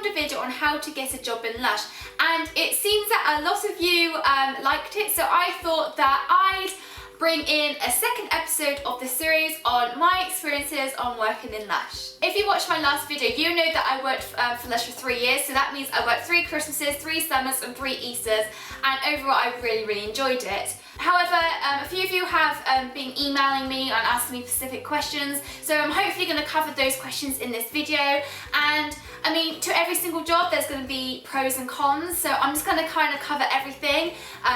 filmed a video on how to get a job in LUSH, and it seems that a lot of you liked it, so I thought that I'd bring in a second episode of the series on my experiences on working in LUSH. If you watched my last video, you know that I worked for LUSH for 3 years, so that means I worked 3 Christmases, 3 summers and 3 Easters, and overall I really enjoyed it. However, a few of you have been emailing me and asking me specific questions, so I'm hopefully going to cover those questions in this video. And I mean, to every single job there's going to be pros and cons, so I'm just going to kind of cover everything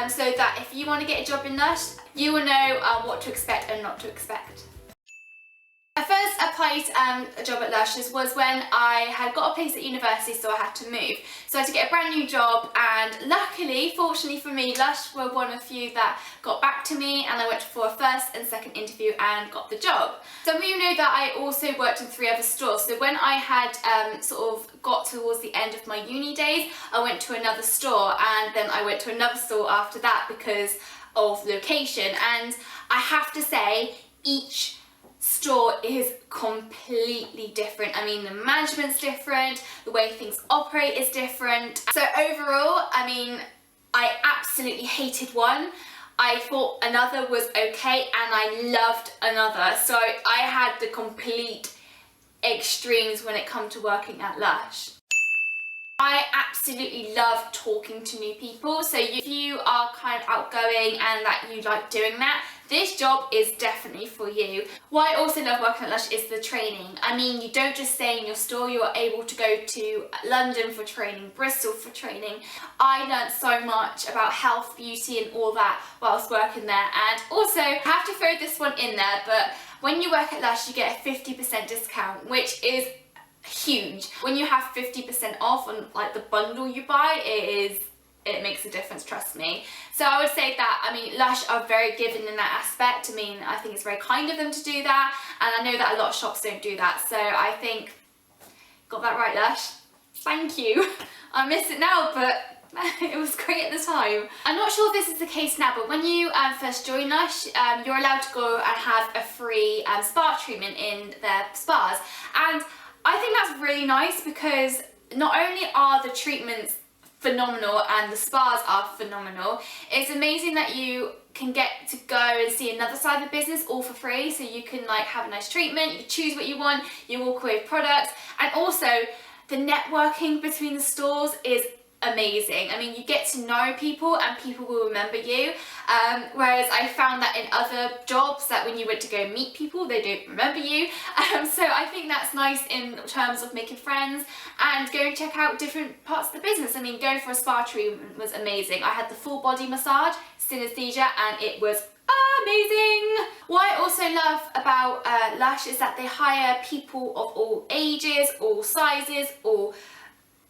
so that if you want to get a job in LUSH, you will know what to expect and not to expect. I first applied a job at LUSH was when I had got a place at university, so I had to move. So I had to get a brand new job, and luckily, fortunately for me, LUSH were one of the few that got back to me, and I went for a first and second interview and got the job. Some of you know that I also worked in 3 other stores, so when I had sort of got towards the end of my uni days, I went to another store, and then I went to another store after that because of location. And I have to say, each store is completely different. I mean, the management's different, the way things operate is different. So overall, I mean, I absolutely hated one. I thought another was okay, and I loved another. So I had the complete extremes when it comes to working at LUSH. I absolutely love talking to new people, so if you are kind of outgoing and that you like doing that, this job is definitely for you. What I also love working at LUSH is the training. I mean, you don't just stay in your store, you're able to go to London for training, Bristol for training. I learned so much about health, beauty and all that whilst working there. And also, I have to throw this one in there, but when you work at LUSH you get a 50% discount, which is huge. When you have 50% off on like the bundle you buy, it makes a difference, trust me. So I would say that, I mean, LUSH are very giving in that aspect. I mean, I think it's very kind of them to do that, and I know that a lot of shops don't do that, so I think, got that right, LUSH? Thank you. I miss it now, but it was great at the time. I'm not sure if this is the case now, but when you first join LUSH, you're allowed to go and have a free spa treatment in their spas, and I think that's really nice because not only are the treatments phenomenal and the spas are phenomenal, it's amazing that you can get to go and see another side of the business all for free. So you can like have a nice treatment, you can choose what you want, you walk away with products, and also the networking between the stores is amazing. I mean, you get to know people and people will remember you, whereas I found that in other jobs that when you went to go meet people, they don't remember you. So I think that's nice in terms of making friends and go and check out different parts of the business. I mean, going for a spa treatment was amazing. I had the full body massage, synesthesia, and it was amazing. What I also love about LUSH is that they hire people of all ages, all sizes, all,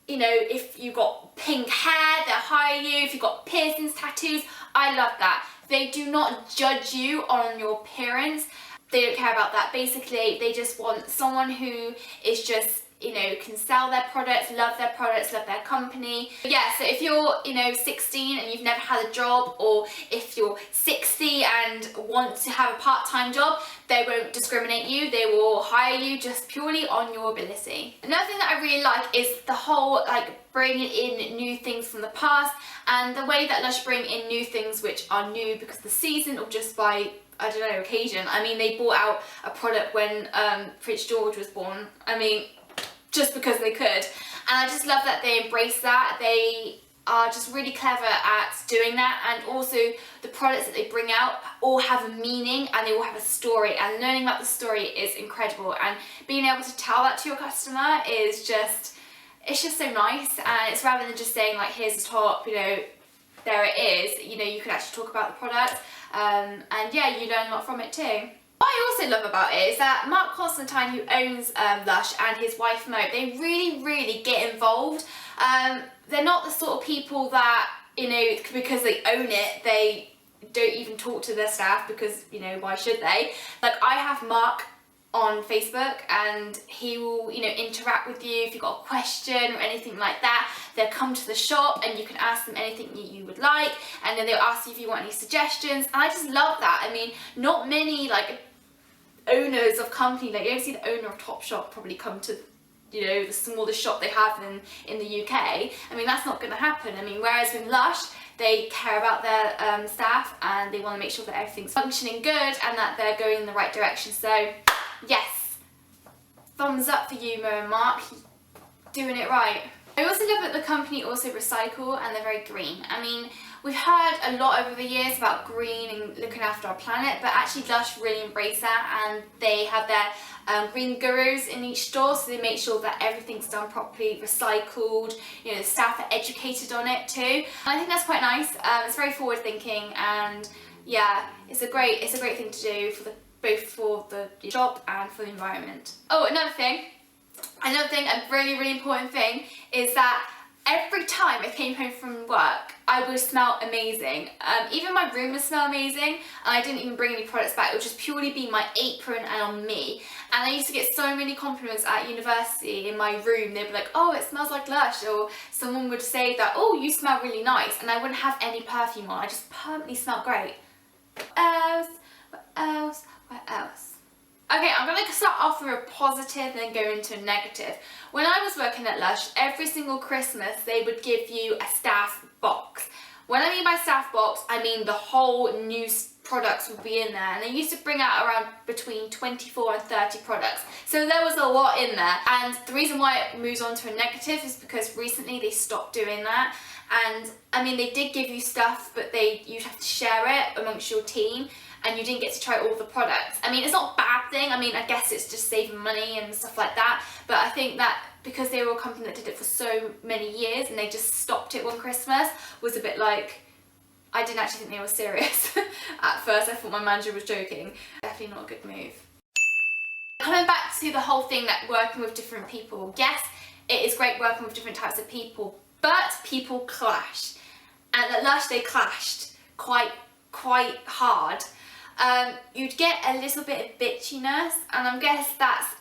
you know, if you've got pink hair, they'll hire you. If you've got piercings, tattoos, I love that. They do not judge you on your appearance. They don't care about that. Basically, they just want someone who is just, you know, can sell their products, love their company. But yeah, so if you're, you know, 16 and you've never had a job, or if you're 60 and want to have a part-time job, they won't discriminate you. They will hire you just purely on your ability. Another thing that I really like is the whole, like, bringing in new things from the past, and the way that LUSH bring in new things which are new because of the season or just by, I don't know, occasion. I mean, they brought out a product when Prince George was born. I mean, just because they could. And I just love that they embrace that. They are just really clever at doing that, and also the products that they bring out all have a meaning and they all have a story, and learning about the story is incredible, and being able to tell that to your customer is just, it's just so nice. And it's rather than just saying like, here's the top, you know, there it is, you know, you can actually talk about the product, and yeah, you learn a lot from it too. What I also love about it is that Mark Constantine, who owns LUSH, and his wife Mo, they really get involved. They're not the sort of people that, you know, because they own it, they don't even talk to their staff because, you know, why should they? Like, I have Mark on Facebook and he will, you know, interact with you if you've got a question or anything like that. They'll come to the shop and you can ask them anything you would like, and then they'll ask you if you want any suggestions, and I just love that. I mean, not many like owners of company, like you don't see the owner of Topshop probably come to you know, the smallest shop they have in the UK. I mean, that's not going to happen. I mean, whereas with Lush, they care about their staff and they want to make sure that everything's functioning good and that they're going in the right direction. So, yes, thumbs up for you, Mo and Mark, doing it right. I also love that the company also recycle and they're very green. I mean, we've heard a lot over the years about green and looking after our planet, but actually Lush really embrace that, and they have their green gurus in each store, so they make sure that everything's done properly, recycled, you know, the staff are educated on it too. And I think that's quite nice. It's very forward thinking, and yeah, it's a great thing to do for both for the job and for the environment. Oh, another thing, a really important thing is that every time I came home from work, I would smell amazing. Even my room would smell amazing, and I didn't even bring any products back. It would just purely be my apron and on me. And I used to get so many compliments at university in my room. They'd be like, oh, it smells like Lush, or someone would say that, oh, you smell really nice, and I wouldn't have any perfume on. I just permanently smelled great. What else? Okay, I'm going to start off with a positive and then go into a negative. When I was working at Lush, every single Christmas they would give you a staff box. When I mean by staff box, I mean the whole new products would be in there, and they used to bring out around between 24 and 30 products. So there was a lot in there, and the reason why it moves on to a negative is because recently they stopped doing that. And I mean, they did give you stuff, but you'd have to share it amongst your team, and you didn't get to try all the products. I mean, it's not a bad thing. I mean, I guess it's just saving money and stuff like that. But I think that because they were a company that did it for so many years and they just stopped it one Christmas, was a bit like, I didn't actually think they were serious. At first, I thought my manager was joking. Definitely not a good move. Coming back to the whole thing that working with different people. Yes, it is great working with different types of people, but people clash. And at Lush, they clashed quite hard. You'd get a little bit of bitchiness, and I guess that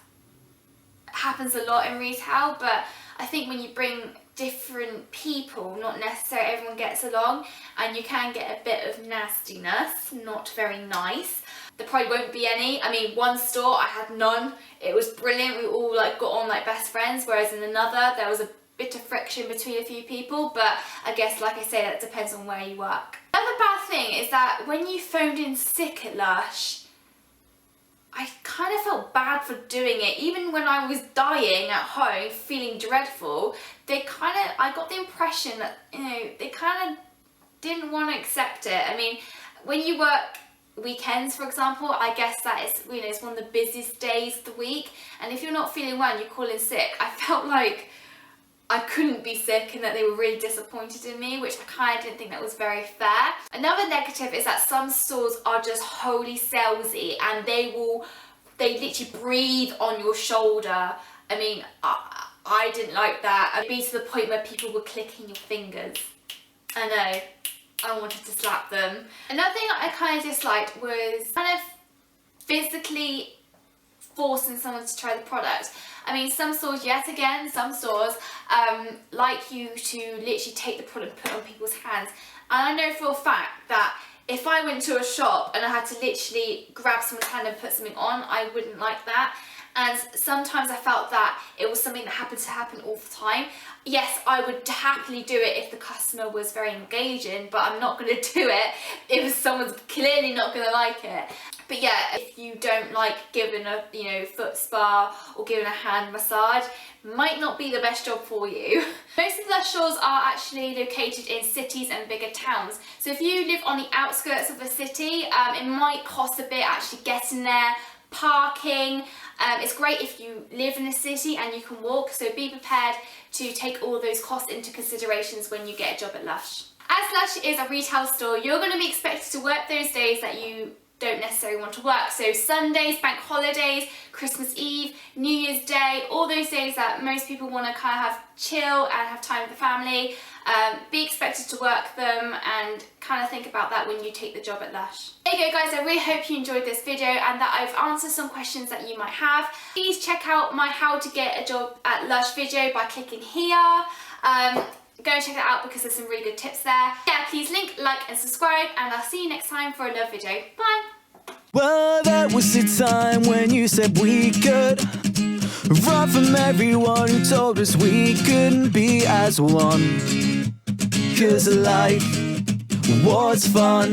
happens a lot in retail, but I think when you bring different people, not necessarily everyone gets along, and you can get a bit of nastiness, not very nice. There probably won't be any. I mean, one store I had none. It was brilliant. We all got on like best friends, whereas in another there was a bit of friction between a few people, but I guess, like I say, that depends on where you work. Another bad thing is that when you phoned in sick at Lush, I kind of felt bad for doing it. Even when I was dying at home, feeling dreadful, I got the impression that, you know, they kind of didn't want to accept it. I mean, when you work weekends, for example, I guess that is, you know, it's one of the busiest days of the week, and if you're not feeling well and you call in sick, I felt like I couldn't be sick and that they were really disappointed in me, which I kind of didn't think that was very fair. Another negative is that some stores are just wholly salesy, and they literally breathe on your shoulder. I mean, I didn't like that. It'd be to the point where people were clicking your fingers. I know, I wanted to slap them. Another thing I kind of disliked was kind of physically forcing someone to try the product. I mean, some stores, yet again, some stores like you to literally take the product and put it on people's hands. And I know for a fact that if I went to a shop and I had to literally grab someone's hand and put something on, I wouldn't like that. And sometimes I felt that it was something that happened to happen all the time. Yes, I would happily do it if the customer was very engaging, but I'm not going to do it if someone's clearly not going to like it. But yeah, if you don't like giving a, you know, foot spa or giving a hand massage, might not be the best job for you. Most of the stores are actually located in cities and bigger towns. So if you live on the outskirts of a city, it might cost a bit actually getting there, parking. It's great if you live in a city and you can walk, so be prepared to take all those costs into considerations when you get a job at Lush. As Lush is a retail store, you're going to be expected to work those days that you don't necessarily want to work. So Sundays, bank holidays, Christmas Eve, New Year's Day, all those days that most people want to kind of have chill and have time with the family, be expected to work them, and kind of think about that when you take the job at Lush. There you go guys, I really hope you enjoyed this video and that I've answered some questions that you might have. Please check out my how to get a job at Lush video by clicking here. Go and check that out because there's some really good tips there. Yeah, please link, like and subscribe, and I'll see you next time for another video. Bye! Well, that was the time when you said we could Run from everyone who told us we couldn't be as one. 'Cause life was fun.